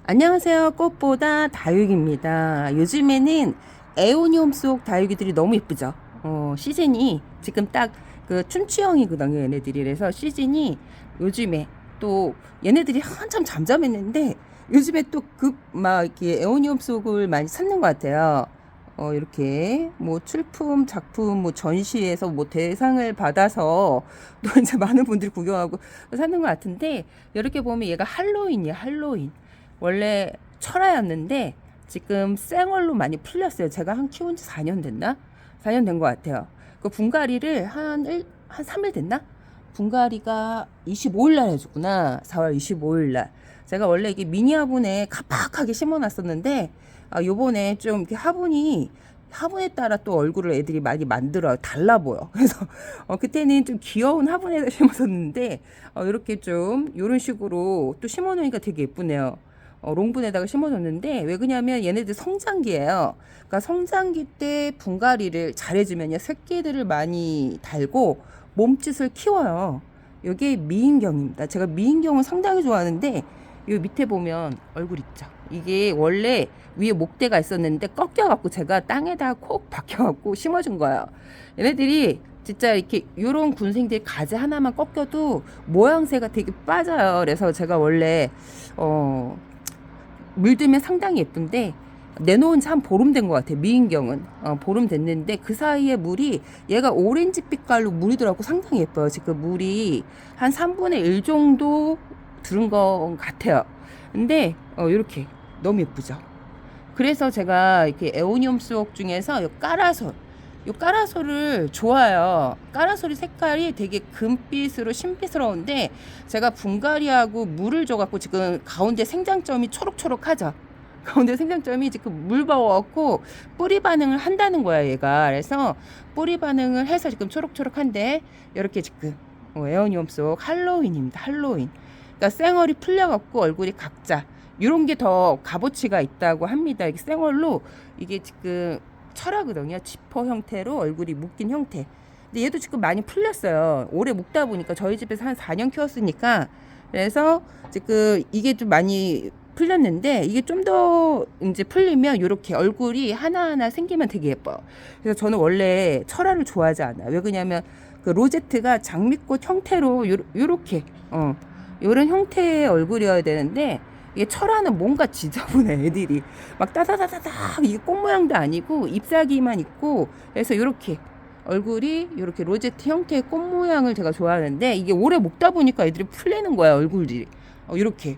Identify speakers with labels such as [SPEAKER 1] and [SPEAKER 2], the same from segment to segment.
[SPEAKER 1] 안녕하세요. 꽃보다 다육입니다. 요즘에는 에오니움 속 다육이들이 너무 예쁘죠. 시즌이 지금 딱 그 춘추형이거든요. 얘네들이. 그래서 시즌이 요즘에 또 얘네들이 한참 잠잠했는데 요즘에 또 급 막 이렇게 에오니움 속을 많이 찾는 것 같아요. 이렇게 뭐 출품 작품 뭐 전시에서 뭐 대상을 받아서 또 이제 많은 분들이 구경하고 사는 것 같은데, 이렇게 보면 얘가 할로윈이에요. 할로윈. 원래 철화였는데 지금 생얼로 많이 풀렸어요. 제가 한 키운 지 4년 됐나? 4년 된 것 같아요. 그 분갈이를 한 3일 됐나? 분갈이가 25일 날 해줬구나. 4월 25일 날. 제가 원래 이게 미니 화분에 가팍하게 심어놨었는데, 요번에 좀 이렇게 화분에 따라 또 얼굴을 애들이 많이 만들어요. 달라 보여. 그래서 그때는 좀 귀여운 화분에다 심었었는데, 이렇게 좀 이런 식으로 또 심어놓으니까 되게 예쁘네요. 롱분에다가 심어줬는데, 왜 그러냐면 얘네들 성장기예요. 그러니까 성장기 때 분갈이를 잘해주면요, 새끼들을 많이 달고 몸짓을 키워요. 이게 미인경입니다. 제가 미인경을 상당히 좋아하는데, 요 밑에 보면 얼굴 있죠. 이게 원래 위에 목대가 있었는데 꺾여갖고 제가 땅에다 콕 박혀갖고 심어준 거예요. 얘네들이 진짜 이렇게 요런 군생들이 가지 하나만 꺾여도 모양새가 되게 빠져요. 그래서 제가 원래 물들면 상당히 예쁜데, 내놓은 지 한 보름 된 것 같아요. 미인경은 보름 됐는데 그 사이에 물이, 얘가 오렌지 빛깔로 물이 들어가고 상당히 예뻐요. 지금 물이 한 3분의 1 정도 들은 것 같아요. 근데 이렇게 너무 예쁘죠. 그래서 제가 이렇게 에오니움 속 중에서 요 까라솔을 좋아해요. 까라솔이 색깔이 되게 금빛으로 신비스러운데, 제가 분갈이하고 물을 줘갖고 지금 가운데 생장점이 초록초록하죠. 가운데 생장점이 지금 물 버워갖고 뿌리 반응을 한다는 거야, 얘가. 그래서 뿌리 반응을 해서 지금 초록초록한데, 이렇게 지금 에어니움 속 할로윈입니다. 할로윈. 그러니까 쌩얼이 풀려갖고 얼굴이 각자 이런 게 더 값어치가 있다고 합니다. 이게 쌩얼로 이게 지금 철하거든요. 지퍼 형태로 얼굴이 묶인 형태. 근데 얘도 지금 많이 풀렸어요. 오래 묶다 보니까 저희 집에서 한 4년 키웠으니까, 그래서 지금 이게 좀 많이 풀렸는데, 이게 좀 더 이제 풀리면 이렇게 얼굴이 하나하나 생기면 되게 예뻐요. 그래서 저는 원래 철화를 좋아하지 않아요. 왜 그러냐면 그 로제트가 장미꽃 형태로 요렇게 요런 형태의 얼굴이어야 되는데, 이게 철화는 뭔가 지저분해. 애들이 막 따다다다닥, 이게 꽃 모양도 아니고 잎사귀만 있고, 그래서 요렇게 얼굴이 요렇게 로제트 형태의 꽃 모양을 제가 좋아하는데, 이게 오래 먹다 보니까 애들이 풀리는 거야, 얼굴들이. 요렇게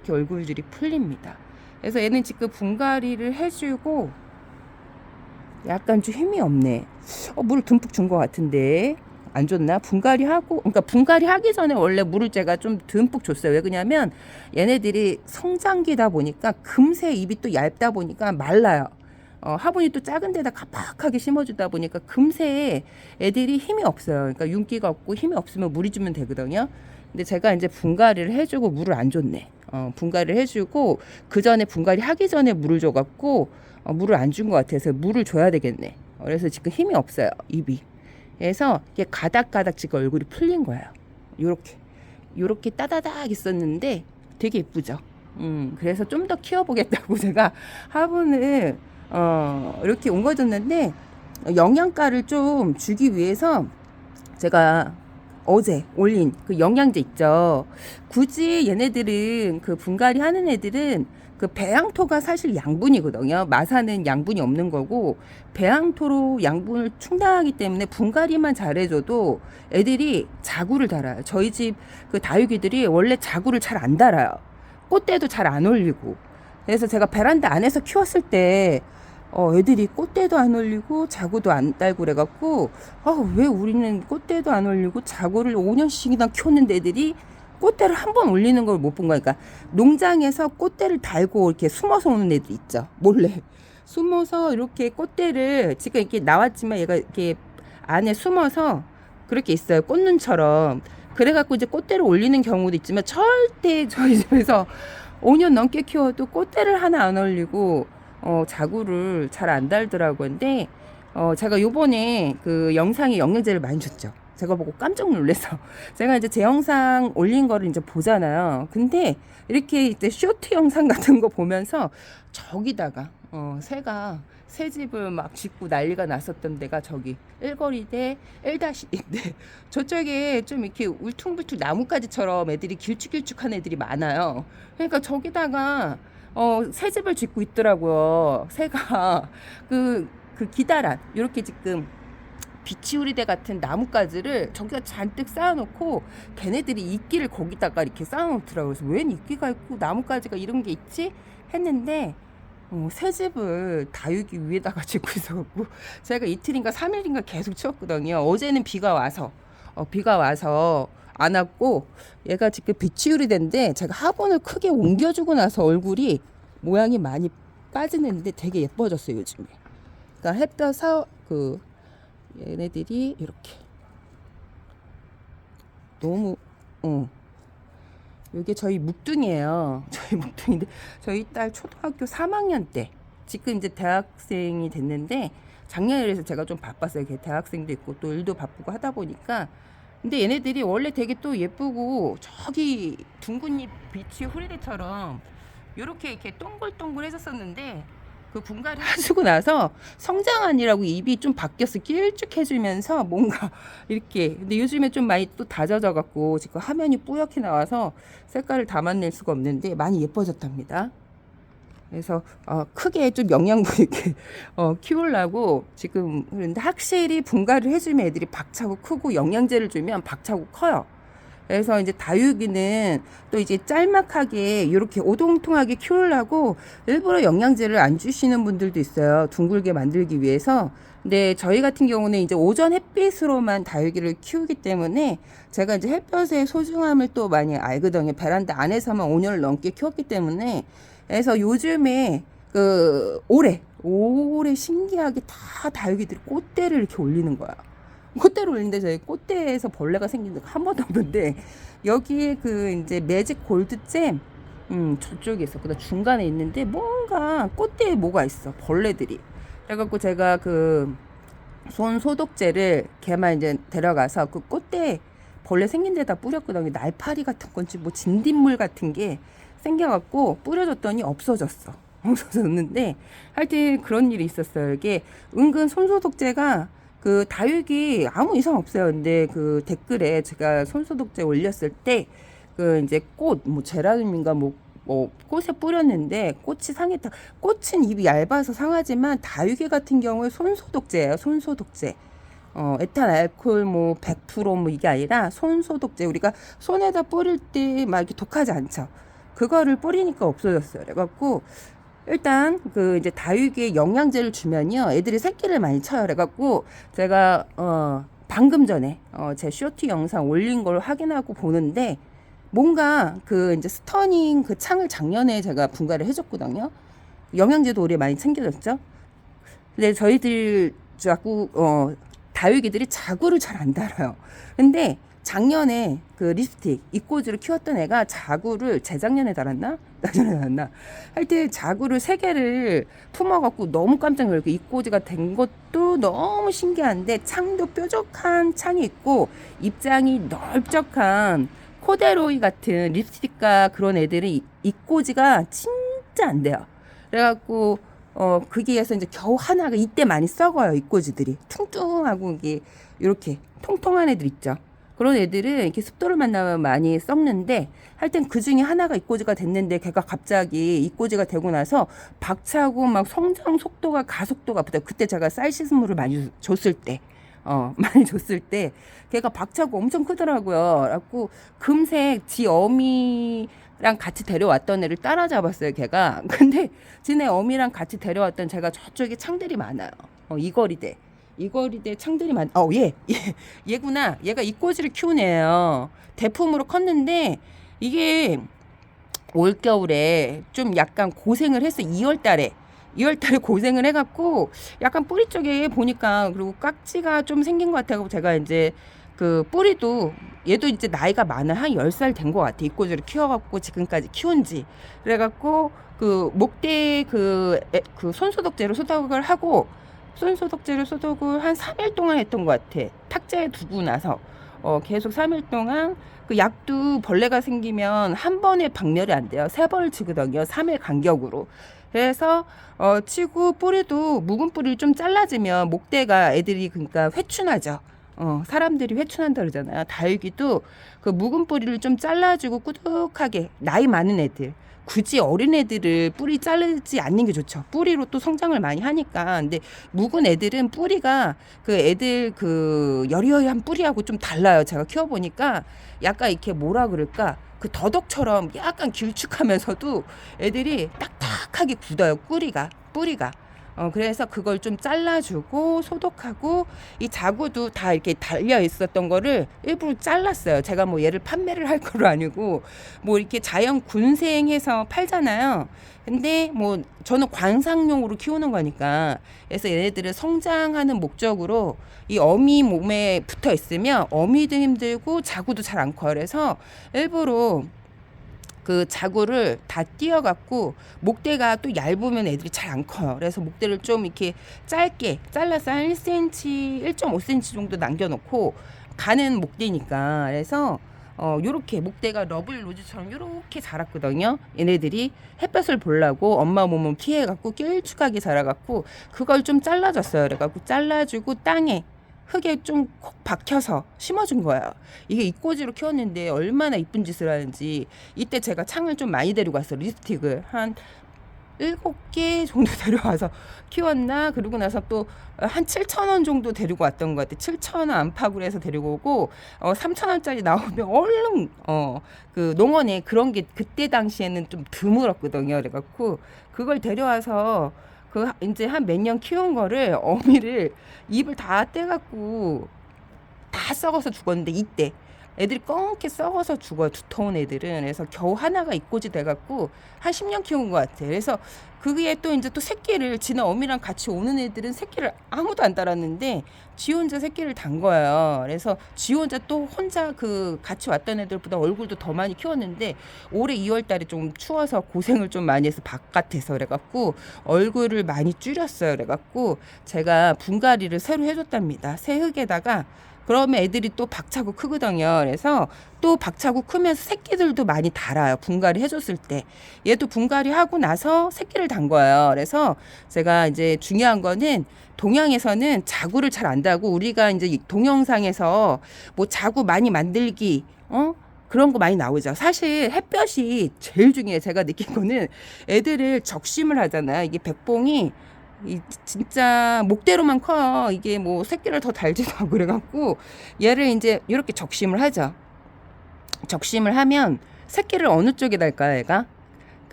[SPEAKER 1] 얼굴들이 풀립니다. 그래서 얘는 지금 분갈이를 해주고 약간 좀 힘이 없네. 물을 듬뿍 준 것 같은데 안 줬나? 그러니까 분갈이 하기 전에 원래 물을 제가 좀 듬뿍 줬어요. 왜 그러냐면 얘네들이 성장기다 보니까 금세 잎이 또 얇다 보니까 말라요. 화분이 또 작은 데다 가팍하게 심어주다 보니까 금세 애들이 힘이 없어요. 그러니까 윤기가 없고 힘이 없으면 물이 주면 되거든요. 근데 제가 이제 분갈이를 해주고 물을 안 줬네. 분갈이를 해주고 그 전에 분갈이 하기 전에 물을 줘갖고 물을 안 준 것 같아서 물을 줘야 되겠네. 그래서 지금 힘이 없어요, 잎이. 그래서 이게 가닥가닥 지금 얼굴이 풀린 거예요. 요렇게 따다닥 있었는데 되게 예쁘죠. 그래서 좀 더 키워보겠다고 제가 화분을 이렇게 옮겨줬는데, 영양가를 좀 주기 위해서 제가 어제 올린 그 영양제 있죠. 굳이 얘네들은 그 분갈이 하는 애들은 그 배양토가 사실 양분이거든요. 마사는 양분이 없는 거고, 배양토로 양분을 충당하기 때문에 분갈이만 잘해줘도 애들이 자구를 달아요. 저희 집 그 다육이들이 원래 자구를 잘 안 달아요. 꽃대도 잘 안 올리고. 그래서 제가 베란다 안에서 키웠을 때 애들이 꽃대도 안 올리고 자구도 안 달고 그래갖고, 왜 우리는 꽃대도 안 올리고 자구를 5년씩이나 키웠는데 애들이 꽃대를 한 번 올리는 걸 못 본 거야. 그러니까 농장에서 꽃대를 달고 이렇게 숨어서 오는 애들 있죠. 몰래 숨어서 이렇게 꽃대를, 지금 이렇게 나왔지만 얘가 이렇게 안에 숨어서 그렇게 있어요. 꽃눈처럼. 그래갖고 이제 꽃대를 올리는 경우도 있지만, 절대 저희 집에서 5년 넘게 키워도 꽃대를 하나 안 올리고 자구를 잘 안 달더라고요. 근데 제가 요번에 그 영상에 영양제를 많이 줬죠. 제가 보고 깜짝 놀라서 제가 이제 제 영상 올린 거를 이제 보잖아요. 근데 이렇게 이제 쇼트 영상 같은 거 보면서 저기다가 새가 새 집을 막 짓고 난리가 났었던 데가 저기 일거리대 1-1인데 저쪽에 좀 이렇게 울퉁불퉁 나뭇가지처럼 애들이 길쭉길쭉한 애들이 많아요. 그러니까 저기다가 새 집을 짓고 있더라고요. 새가 그 기다란 이렇게 지금 비치우리대 같은 나뭇가지를 저기다 잔뜩 쌓아놓고 걔네들이 이끼를 거기다가 이렇게 쌓아놓더라고요. 그래서 웬 이끼가 있고 나뭇가지가 이런 게 있지? 했는데 새 집을 다육이 위에다가 짓고 있어갖고 제가 이틀인가 3일인가 계속 치웠거든요. 어제는 비가 와서 안 왔고 얘가 지금 비치우리대인데 제가 화분을 크게 옮겨주고 나서 얼굴이 모양이 많이 빠지는데 되게 예뻐졌어요 요즘에. 그러니까 햇볕 얘네들이 이렇게 너무 이게 저희 묵둥이에요. 저희 묵둥인데 저희 딸 초등학교 3학년 때 지금 이제 대학생이 됐는데 작년에 그래서 제가 좀 바빴어요. 걔 대학생도 있고 또 일도 바쁘고 하다 보니까 근데 얘네들이 원래 되게 또 예쁘고 저기 둥근잎 비치 후리대처럼 이렇게 동글동글해졌었는데 그 분갈이 해주고 나서 성장하니라고 입이 좀 바뀌었어. 길쭉해지면서 뭔가 이렇게. 근데 요즘에 좀 많이 또 다져져 갖고 지금 화면이 뿌옇게 나와서 색깔을 담아낼 수가 없는데 많이 예뻐졌답니다. 그래서 크게 좀 영양분 있게 키우려고 지금. 그런데 확실히 분갈이를 해주면 애들이 박차고 크고 영양제를 주면 박차고 커요. 그래서 이제 다육이는 또 이제 짤막하게 이렇게 오동통하게 키우려고 일부러 영양제를 안 주시는 분들도 있어요. 둥글게 만들기 위해서. 근데 저희 같은 경우는 이제 오전 햇빛으로만 다육이를 키우기 때문에 제가 이제 햇볕의 소중함을 또 많이 알거든요. 베란다 안에서만 5년을 넘게 키웠기 때문에. 그래서 요즘에 올해 신기하게 다 다육이들이 꽃대를 이렇게 올리는 거야. 꽃대를 올리는데 저희 꽃대에서 벌레가 생긴 적 한 번도 없는데 여기에 이제 매직 골드잼 저쪽에 있어. 그다음 중간에 있는데 뭔가 꽃대에 뭐가 있어. 벌레들이. 그래갖고 제가 손 소독제를 걔만 이제 데려가서 그 꽃대 벌레 생긴 데다 뿌렸거든요. 날파리 같은 건지 뭐 진딧물 같은 게 생겨갖고 뿌려줬더니 없어졌는데 하여튼 그런 일이 있었어요. 이게 은근 손소독제가 다육이 아무 이상 없어요. 근데 댓글에 제가 손소독제 올렸을 때 이제 제라늄인가 꽃에 뿌렸는데 꽃이 상했다. 꽃은 잎이 얇아서 상하지만 다육이 같은 경우에 손소독제예요. 손소독제. 에탄 알코올 100% 이게 아니라 손소독제. 우리가 손에다 뿌릴 때 막 이렇게 독하지 않죠. 그거를 뿌리니까 없어졌어요. 그래갖고 일단 이제 다육이에 영양제를 주면요 애들이 새끼를 많이 쳐요. 그래갖고 제가 방금 전에 제 쇼트 영상 올린 걸 확인하고 보는데 뭔가 이제 스터닝 창을 작년에 제가 분갈이를 해줬거든요. 영양제도 올해 많이 챙겨졌죠. 근데 저희들 자꾸 다육이들이 자구를 잘 안 달아요. 근데 작년에 립스틱 이꼬지를 키웠던 애가 자구를 재작년에 달았나? 나중에 달았나? 하여튼 자구를 3개를 품어갖고 너무 깜짝 놀랐고 이꼬지가 된 것도 너무 신기한데 창도 뾰족한 창이 있고 입장이 넓적한 코데로이 같은 립스틱과 그런 애들은 이꼬지가 진짜 안 돼요. 그래갖고 거기에서 이제 겨우 하나가 이때 많이 썩어요. 이꼬지들이 퉁퉁하고 이게 이렇게 통통한 애들 있죠. 그런 애들은 이렇게 습도를 만나면 많이 썩는데 하여튼 그 중에 하나가 이꼬지가 됐는데 걔가 갑자기 이꼬지가 되고 나서 박차고 막 성장 속도가 가속도가 붙어요. 그때 제가 쌀 씻음물을 많이 줬을 때 걔가 박차고 엄청 크더라고요. 그래갖고 금세 지 어미랑 같이 데려왔던 애를 따라잡았어요. 걔가. 근데 지네 어미랑 같이 데려왔던 제가 저쪽에 창들이 많아요. 이거리대 창들이 얘구나. 얘가 이꼬지를 키운 애예요. 대품으로 컸는데 이게 올겨울에 좀 약간 고생을 했어. 2월달에 고생을 해갖고 약간 뿌리 쪽에 보니까 그리고 깍지가 좀 생긴 것 같아요. 제가 이제 뿌리도 얘도 이제 나이가 많아. 한 10살 된 것 같아. 이꼬지를 키워갖고 지금까지 키운지. 그래갖고 목대 손소독제로 소독을 하고 손 소독제로 소독을 한 3일 동안 했던 것 같아. 탁자에 두고 나서 계속 3일 동안. 그 약도 벌레가 생기면 한 번에 박멸이 안 돼요. 3번을 치거든요. 3일 간격으로. 그래서 치고 뿌리도 묵은 뿌리를 좀 잘라주면 목대가 애들이 그러니까 회춘하죠. 사람들이 회춘한다 그러잖아요. 다육이도 그 묵은 뿌리를 좀 잘라주고 꾸덕하게 나이 많은 애들. 굳이 어린 애들을 뿌리 자르지 않는 게 좋죠. 뿌리로 또 성장을 많이 하니까. 근데 묵은 애들은 뿌리가 그 애들 그 여리여리한 뿌리하고 좀 달라요. 제가 키워보니까 약간 이렇게 뭐라 그럴까. 그 더덕처럼 약간 길쭉하면서도 애들이 딱딱하게 굳어요. 뿌리가. 그래서 그걸 좀 잘라주고 소독하고 이 자구도 다 이렇게 달려 있었던 거를 일부러 잘랐어요. 제가 뭐 얘를 판매를 할 거로 아니고 뭐 이렇게 자연 군생해서 팔잖아요. 근데 뭐 저는 관상용으로 키우는 거니까 그래서 얘네들을 성장하는 목적으로 이 어미 몸에 붙어 있으면 어미도 힘들고 자구도 잘 안 커요. 그래서 일부러 그 자구를 다 띄어갖고 목대가 또 얇으면 애들이 잘 안 커요. 그래서 목대를 좀 이렇게 짧게 잘라서 한 1cm, 1.5cm 정도 남겨놓고 가는 목대니까. 그래서 요렇게 목대가 러블 로즈처럼 요렇게 자랐거든요. 얘네들이 햇볕을 보려고 엄마 몸을 피해갖고 길쭉하게 자라갖고 그걸 좀 잘라줬어요. 그래갖고 잘라주고 땅에 흙에 좀 콕 박혀서 심어준 거예요. 이게 이꼬지로 키웠는데 얼마나 이쁜 짓을 하는지. 이때 제가 창을 좀 많이 데리고 왔어요. 립스틱을 한 7개 정도 데려와서 키웠나. 그러고 나서 또 한 7,000원 정도 데리고 왔던 것 같아. 7,000원 안팎으로 해서 데리고 오고 3,000원짜리 나오면 얼른 그 농원에 그런 게 그때 당시에는 좀 드물었거든요. 그래갖고 그걸 데려와서 그 이제 한 몇 년 키운 거를 어미를 입을 다 떼갖고 다 썩어서 죽었는데 이때 애들이 껌게 썩어서 죽어요. 두터운 애들은. 그래서 겨우 하나가 입꼬지 돼갖고 한 10년 키운 것 같아. 그래서 그게 또 이제 또 새끼를 지는 어미랑 같이 오는 애들은 새끼를 아무도 안 달았는데 지 혼자 새끼를 단 거예요. 그래서 지 혼자 또 혼자 그 같이 왔던 애들보다 얼굴도 더 많이 키웠는데 올해 2월 달에 좀 추워서 고생을 좀 많이 해서 바깥에서 그래갖고 얼굴을 많이 줄였어요. 그래갖고 제가 분갈이를 새로 해줬답니다. 새 흙에다가. 그러면 애들이 또 박차고 크거든요. 그래서 또 박차고 크면서 새끼들도 많이 달아요. 분갈이 해줬을 때. 얘도 분갈이 하고 나서 새끼를 단 거예요. 그래서 제가 이제 중요한 거는 동양에서는 자구를 잘 안 다고 우리가 이제 동영상에서 뭐 자구 많이 만들기, 그런 거 많이 나오죠. 사실 햇볕이 제일 중요해. 제가 느낀 거는 애들을 적심을 하잖아요. 이게 백봉이 진짜 목대로만 커요. 이게 뭐 새끼를 더 달지도 않고 그래갖고 얘를 이제 이렇게 적심을 하죠. 적심을 하면 새끼를 어느 쪽에 달까요, 얘가?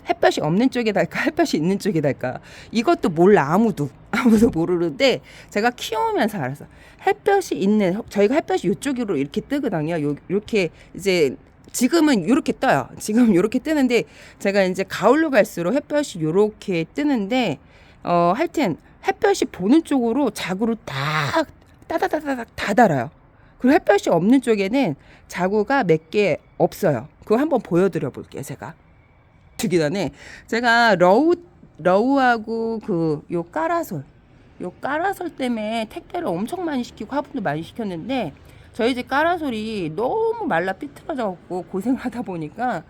[SPEAKER 1] 햇볕이 없는 쪽에 달까, 햇볕이 있는 쪽에 달까? 이것도 몰라, 아무도 모르는데 제가 키우면서 알았어. 햇볕이 있는, 저희가 햇볕이 이쪽으로 이렇게 뜨거든요. 이렇게 이제 지금은 이렇게 떠요. 지금 이렇게 뜨는데 제가 이제 가을로 갈수록 햇볕이 이렇게 뜨는데 하여튼 햇볕이 보는 쪽으로 자구를 딱 따다다닥 다 달아요. 그리고 햇볕이 없는 쪽에는 자구가 몇 개 없어요. 그거 한번 보여드려 볼게요. 제가 주기 전에 제가 러우하고 그 요 까라솔 때문에 택배를 엄청 많이 시키고 화분도 많이 시켰는데 저희 집 까라솔이 너무 말라 삐뚤어져갖고 고생을 하다 보니까.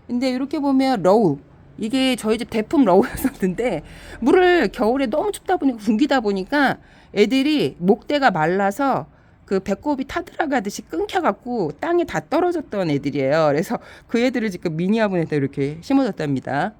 [SPEAKER 1] 근데 이렇게 보면 러우, 이게 저희 집 대품 러우였었는데 물을 겨울에 너무 춥다 보니까 굶기다 보니까 애들이 목대가 말라서 그 배꼽이 타들어가듯이 끊겨갖고 땅에 다 떨어졌던 애들이에요. 그래서 그 애들을 지금 미니 화분에다 이렇게 심어줬답니다.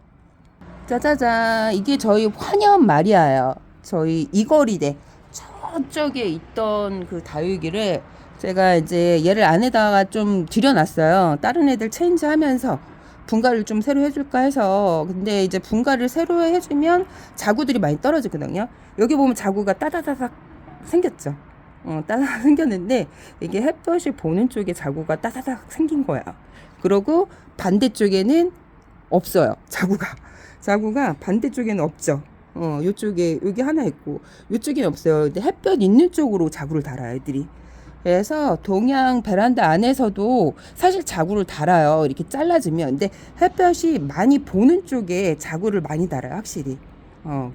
[SPEAKER 1] 짜자잔, 이게 저희 환연 마리아예요. 저희 이거리대 저쪽에 있던 그 다육이를 제가 이제 얘를 안에다가 좀 들여놨어요. 다른 애들 체인지하면서 분갈이를 좀 새로 해줄까 해서. 근데 이제 분갈이를 새로 해주면 자구들이 많이 떨어지거든요. 여기 보면 자구가 따다다닥 생겼죠. 따다닥 생겼는데 이게 햇볕이 보는 쪽에 자구가 따다닥 생긴 거야. 그러고 반대쪽에는 없어요. 자구가 반대쪽에는 없죠. 요쪽에 여기 하나 있고 요쪽에는 없어요. 근데 햇볕 있는 쪽으로 자구를 달아요, 애들이. 그래서 동양 베란다 안에서도 사실 자구를 달아요. 이렇게 잘라주면. 근데 햇볕이 많이 보는 쪽에 자구를 많이 달아요, 확실히.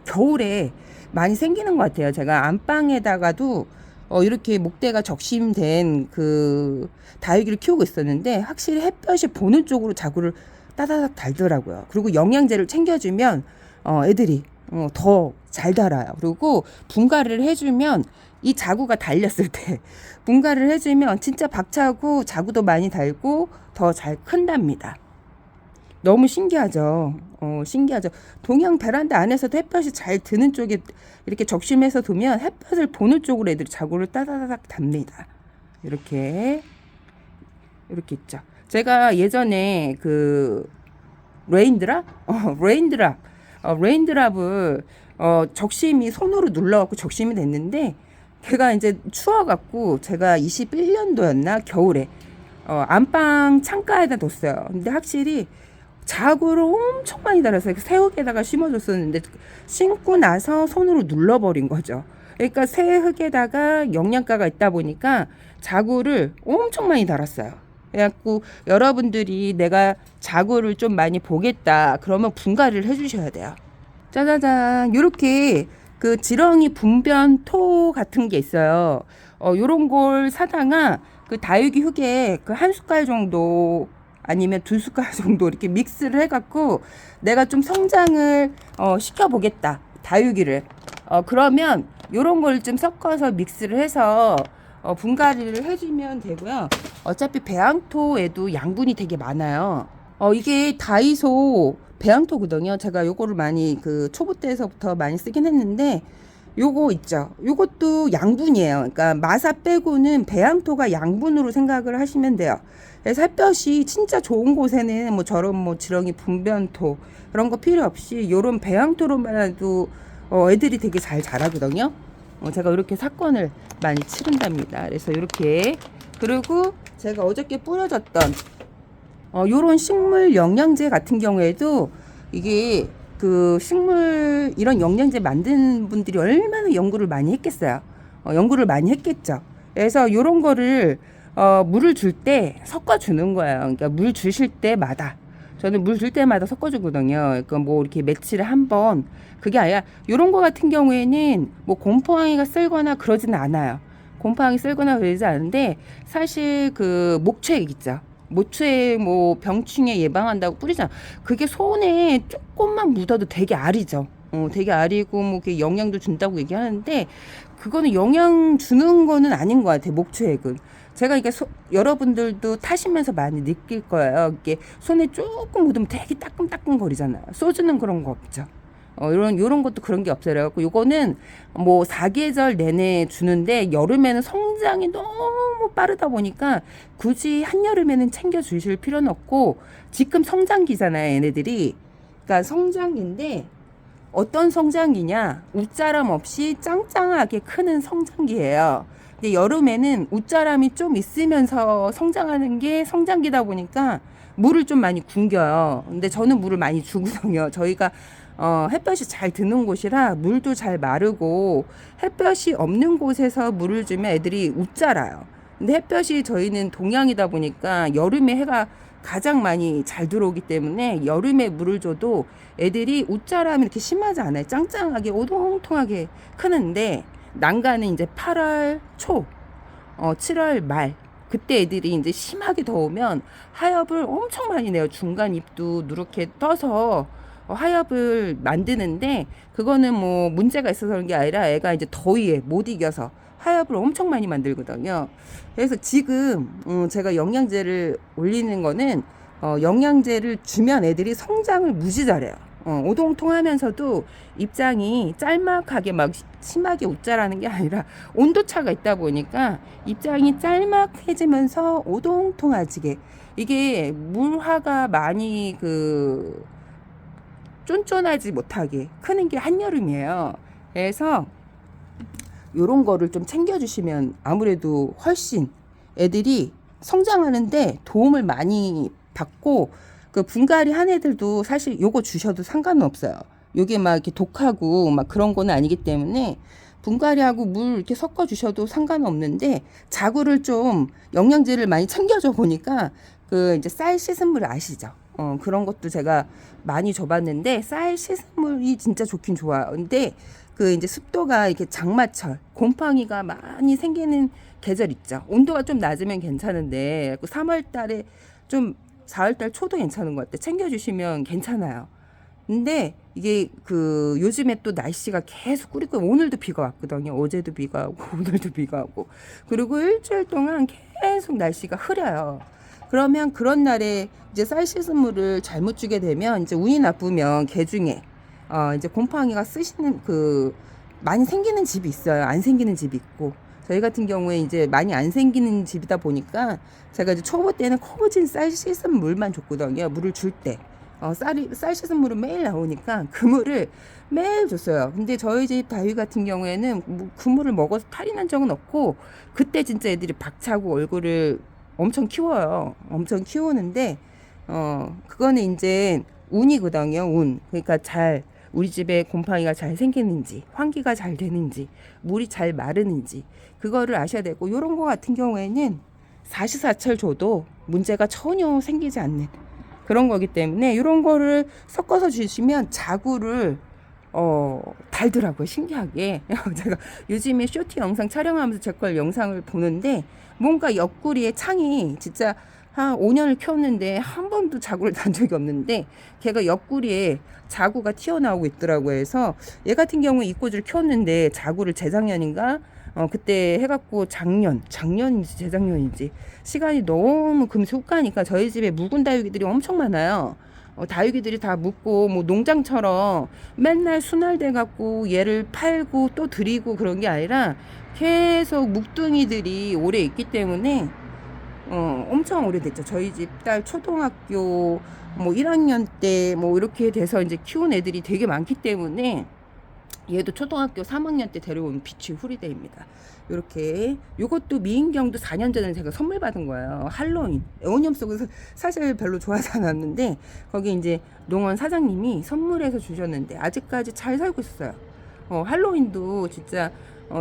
[SPEAKER 1] 겨울에 많이 생기는 것 같아요. 제가 안방에다가도 이렇게 목대가 적심된 그 다육이를 키우고 있었는데 확실히 햇볕이 보는 쪽으로 자구를 따다닥 달더라고요. 그리고 영양제를 챙겨주면 애들이 더 잘 달아요. 그리고 분갈이를 해주면 이 자구가 달렸을 때 분갈이를 해주면 진짜 박차고 자구도 많이 달고 더 잘 큰답니다. 너무 신기하죠. 신기하죠. 동양 베란다 안에서도 햇볕이 잘 드는 쪽에 이렇게 적심해서 두면 햇볕을 보는 쪽으로 애들이 자구를 따다닥 답니다. 이렇게 있죠. 제가 예전에 그 레인드랍을 적심이 손으로 눌러갖고 적심이 됐는데 걔가 이제 추워갖고 제가 21년도였나 겨울에 안방 창가에다 뒀어요. 근데 확실히 자구를 엄청 많이 달아서 새흙에다가 심어줬었는데 심고 나서 손으로 눌러버린 거죠. 그러니까 새흙에다가 영양가가 있다 보니까 자구를 엄청 많이 달았어요. 그래갖고 여러분들이 내가 자구를 좀 많이 보겠다 그러면 분갈이를 해주셔야 돼요. 짜자잔, 요렇게 그 지렁이 분변토 같은 게 있어요. 요런 걸 사다가 그 다육이 흙에 그 한 숟갈 정도 아니면 두 숟갈 정도 이렇게 믹스를 해갖고 내가 좀 성장을 시켜보겠다 다육이를 그러면 요런 걸 좀 섞어서 믹스를 해서 분갈이를 해주면 되고요. 어차피 배양토에도 양분이 되게 많아요. 이게 다이소 배양토거든요. 제가 요거를 많이 그 초보 때에서부터 많이 쓰긴 했는데 요거 있죠. 요것도 양분이에요. 그러니까 마사 빼고는 배양토가 양분으로 생각을 하시면 돼요. 그래서 햇볕이 진짜 좋은 곳에는 뭐 저런 뭐 지렁이 분변토 그런 거 필요 없이 요런 배양토로만 해도 애들이 되게 잘 자라거든요. 제가 이렇게 사건을 많이 치른답니다. 그래서 이렇게 그리고 제가 어저께 뿌려줬던 요런 식물 영양제 같은 경우에도 이게 그 식물 이런 영양제 만든 분들이 얼마나 연구를 많이 했겠어요. 연구를 많이 했겠죠. 그래서 요런 거를 물을 줄 때 섞어주는 거예요. 그러니까 물 주실 때마다 저는 물 줄 때마다 섞어주거든요. 그러니까 뭐 이렇게 며칠에 한 번 그게 아니라 요런 거 같은 경우에는 뭐 곰팡이가 쓸거나 그러지는 않아요. 곰팡이 쓸거나 그러지 않은데 사실 그 목초액 있죠. 모초액 뭐 병충해 예방한다고 뿌리잖아. 그게 손에 조금만 묻어도 되게 아리죠. 되게 아리고 뭐 영양도 준다고 얘기하는데 그거는 영양 주는 거는 아닌 것 같아요. 목초액은. 제가 이게 여러분들도 타시면서 많이 느낄 거예요. 이게 손에 조금 묻으면 되게 따끔따끔 거리잖아요. 소주는 그런 거 없죠. 요런 것도 그런 게 없어요. 그래갖고 요거는 뭐 사계절 내내 주는데 여름에는 성장이 너무 빠르다 보니까 굳이 한여름에는 챙겨 주실 필요는 없고 지금 성장기잖아요, 얘네들이. 그러니까 성장기인데 어떤 성장기냐? 웃자람 없이 짱짱하게 크는 성장기예요. 근데 여름에는 웃자람이 좀 있으면서 성장하는 게 성장기다 보니까 물을 좀 많이 굶겨요. 근데 저는 물을 많이 주거든요. 저희가 햇볕이 잘 드는 곳이라 물도 잘 마르고 햇볕이 없는 곳에서 물을 주면 애들이 웃자라요. 근데 햇볕이 저희는 동양이다 보니까 여름에 해가 가장 많이 잘 들어오기 때문에 여름에 물을 줘도 애들이 웃자람이 이렇게 심하지 않아요. 짱짱하게 오동통하게 크는데 난간은 이제 8월 초, 7월 말 그때 애들이 이제 심하게 더우면 하엽을 엄청 많이 내요. 중간 잎도 누렇게 떠서 하엽을 만드는데 그거는 뭐 문제가 있어서 그런 게 아니라 애가 이제 더위에 못 이겨서 하엽을 엄청 많이 만들거든요. 그래서 지금 제가 영양제를 올리는 거는 영양제를 주면 애들이 성장을 무지 잘해요. 오동통하면서도 입장이 짤막하게 막 심하게 웃자라는 게 아니라 온도차가 있다 보니까 입장이 짤막해지면서 오동통해지게 이게 물화가 많이 그 쫀쫀하지 못하게 크는 게 한여름이에요. 그래서 요런 거를 좀 챙겨주시면 아무래도 훨씬 애들이 성장하는데 도움을 많이 받고 그 분갈이 한 애들도 사실 요거 주셔도 상관은 없어요. 요게 막 이렇게 독하고 막 그런 거는 아니기 때문에 분갈이하고 물 이렇게 섞어 주셔도 상관은 없는데 자구를 좀 영양제를 많이 챙겨줘 보니까 그 이제 쌀 씻은 물 아시죠? 그런 것도 제가 많이 줘봤는데 쌀 씻은물이 진짜 좋긴 좋아요. 근데 그 이제 습도가 이렇게 장마철 곰팡이가 많이 생기는 계절 있죠. 온도가 좀 낮으면 괜찮은데 3월 달에 좀 4월 달 초도 괜찮은 것 같아요. 챙겨주시면 괜찮아요. 근데 이게 그 요즘에 또 날씨가 계속 꾸리고 오늘도 비가 왔거든요. 어제도 비가 오고 오늘도 비가 오고 그리고 일주일 동안 계속 날씨가 흐려요. 그러면 그런 날에 이제 쌀 씻은 물을 잘못 주게 되면 이제 운이 나쁘면 개 중에 이제 곰팡이가 쓰시는 그 많이 생기는 집이 있어요. 안 생기는 집이 있고 저희 같은 경우에 이제 많이 안 생기는 집이다 보니까 제가 이제 초보 때는 커브진 쌀 씻은 물만 줬거든요. 물을 줄 때. 쌀 씻은 물은 매일 나오니까 그 물을 매일 줬어요. 근데 저희 집 다위 같은 경우에는 그 물을 먹어서 탈이 난 적은 없고 그때 진짜 애들이 박차고 얼굴을 엄청 키워요. 엄청 키우는데 그거는 이제 운이거든요. 운. 그러니까 우리 집에 곰팡이가 잘 생기는지 환기가 잘 되는지 물이 잘 마르는지 그거를 아셔야 되고 요런 거 같은 경우에는 사시사철 줘도 문제가 전혀 생기지 않는 그런 거기 때문에 이런 거를 섞어서 주시면 자구를 달더라고요. 신기하게. 제가 요즘에 쇼티 영상 촬영하면서 제 걸 영상을 보는데 뭔가 옆구리에 창이 진짜 한 5년을 키웠는데 한 번도 자구를 단 적이 없는데 걔가 옆구리에 자구가 튀어나오고 있더라고요. 해서 얘 같은 경우에 이 꽃을 키웠는데 자구를 재작년인가 그때 해갖고 작년인지 재작년인지 시간이 너무 금세 훅 가니까 저희 집에 묵은 다육이들이 엄청 많아요. 다육이들이 다 묵고 뭐 농장처럼 맨날 순환돼 갖고 얘를 팔고 또 드리고 그런 게 아니라 계속 묵둥이들이 오래 있기 때문에 엄청 오래됐죠. 저희 집 딸 초등학교 뭐 1학년 때 뭐 이렇게 돼서 이제 키운 애들이 되게 많기 때문에 얘도 초등학교 3학년 때 데려온 비치 후리데입니다. 요렇게 요것도 미인경도 4년 전에 제가 선물 받은 거예요. 할로윈 애원염 속에서 사실 별로 좋아하지 않았는데 거기 이제 농원 사장님이 선물해서 주셨는데 아직까지 잘 살고 있어요. 할로윈도 진짜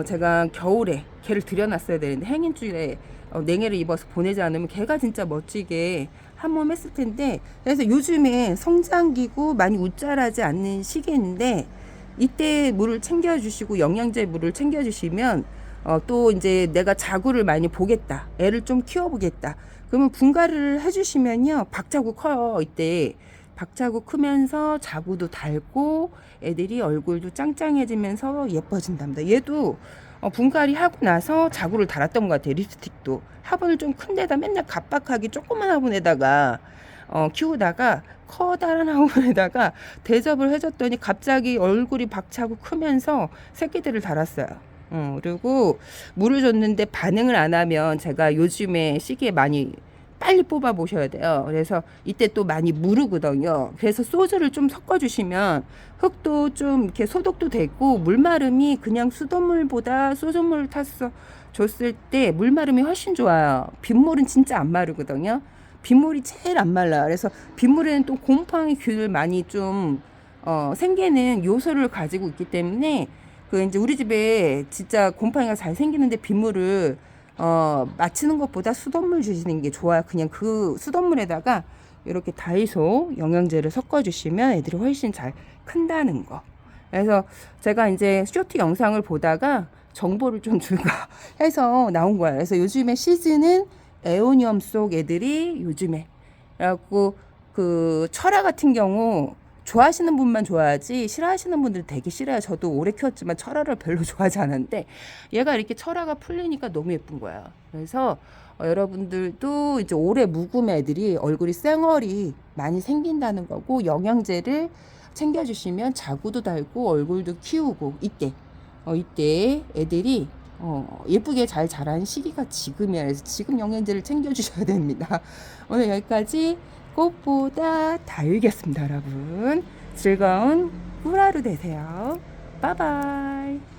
[SPEAKER 1] 제가 겨울에 걔를 들여놨어야 되는데 행인줄에 냉해를 입어서 보내지 않으면 걔가 진짜 멋지게 한 몸 했을 텐데 그래서 요즘에 성장기고 많이 웃자라지 않는 시기인데 이때 물을 챙겨주시고 영양제 물을 챙겨주시면 또 이제 내가 자구를 많이 보겠다 애를 좀 키워보겠다 그러면 분갈이를 해주시면요 박자구 커요. 이때 박자구 크면서 자구도 달고 애들이 얼굴도 짱짱해지면서 예뻐진답니다. 얘도 분갈이 하고 나서 자구를 달았던 것 같아요. 립스틱도 화분을 좀 큰 데다 맨날 갑박하게 조그만 화분에다가 키우다가 커다란 화분에다가 대접을 해줬더니 갑자기 얼굴이 박차고 크면서 새끼들을 달았어요. 그리고 물을 줬는데 반응을 안 하면 제가 요즘에 시기에 많이 빨리 뽑아 보셔야 돼요. 그래서 이때 또 많이 무르거든요. 그래서 소주를 좀 섞어 주시면 흙도 좀 이렇게 소독도 되고 물마름이 그냥 수돗물보다 소주물을 타서 줬을 때 물마름이 훨씬 좋아요. 빗물은 진짜 안 마르거든요. 빗물이 제일 안 말라. 그래서 빗물에는 또 곰팡이 균을 많이 좀 생기는 요소를 가지고 있기 때문에 그 이제 우리 집에 진짜 곰팡이가 잘 생기는데 빗물을 맞추는 것보다 수돗물 주시는 게 좋아요. 그냥 그 수돗물에다가 이렇게 다이소 영양제를 섞어 주시면 애들이 훨씬 잘 큰다는 거. 그래서 제가 이제 쇼트 영상을 보다가 정보를 좀 줄까 해서 나온 거예요. 그래서 요즘에 시즌은 에오니엄 속 애들이 요즘에 그래갖고 그 철화 같은 경우 좋아하시는 분만 좋아하지 싫어하시는 분들 되게 싫어요. 저도 오래 키웠지만 철화를 별로 좋아하지 않았는데 얘가 이렇게 철화가 풀리니까 너무 예쁜 거야. 그래서 여러분들도 이제 오래 묵은 애들이 얼굴이 쌩얼이 많이 생긴다는 거고 영양제를 챙겨주시면 자구도 달고 얼굴도 키우고 이때 애들이 예쁘게 잘 자란 시기가 지금이야. 그래서 지금 영양제를 챙겨주셔야 됩니다. 오늘 여기까지 꽃보다 다육이었습니다. 여러분 즐거운 꿀하루 되세요. 빠바이.